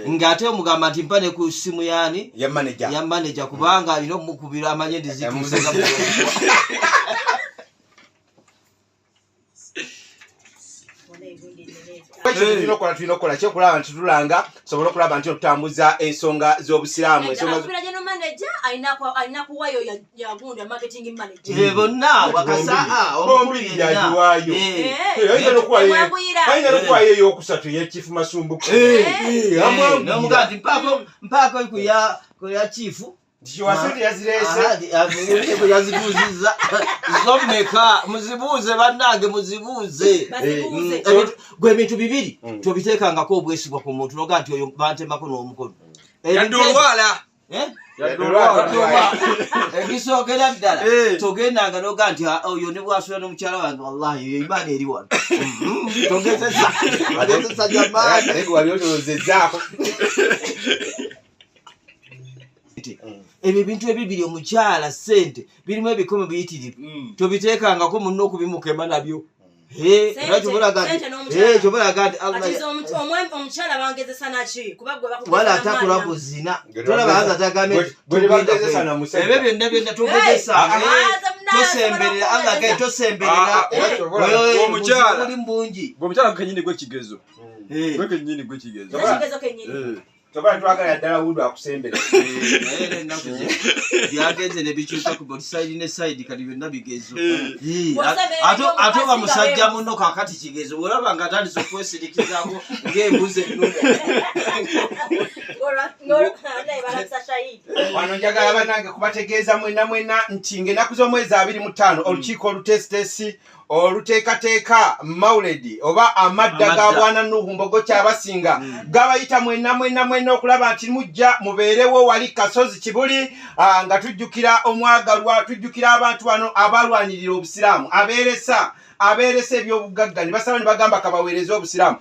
ngate omugamba nti mpane ku simu yani ya manager kubanga alina omukubira amanye ndizikiriza tulina kyekulaba nti tulanga sobola okulaba nti otutambuza ensonga z'obusiraamu bonna wakasa ombiri yagiwaayo ayina nokuwayo eyokusatu yekifu masumbuko nomugaa nti mpaako kuya chifu tiwasente yazirese yaziguziza zomeka muzibuuze bannange muzibuuze gwe ebintu bibiri tobiteekangako obwesigwa ku muntu noga nti oyo bantemako n'omukono ekisookera ddala togendanga noga nti oyo ne bwasula n'omukyala wange wallahi eyo imaani eri wano togezesa jamaani wali otolozezaako ebyo bintu ebibiri omukyala sente birimu ebikomo biyitirivu tobiteekangako munno okubimukema nabyo wala atakula kuzina tolabaanza tagambe ebyo byonna byonna tosemberera angage tosemberera oli mbungi omukyala kenyini gwekigezo tobala twagala ddala wudu akusembera byagenze ne bikyuka ku body side ne side kati byonna bigezo ate oba musajja muno kakati kigezo olaba nga atandise okwesirikizaako ng'embuzi wano njagala bannange kubategeeza mwena nti ng'ennaku z'omwezi 25 olukiiko olutesitesi oluteekateeka mauledi oba amadda ga bwana Nuhu Mbogo Kyabasinga gabayita mwena okulaba nti mujja mubeerewo wali Kasozi Kibuli nga tujjukira omwagalwa tujjukira abantu bano abalwanirira obusiraamu abeeresa ebyobugagga ne basaba ne bagamba kabaweereza obusiraamu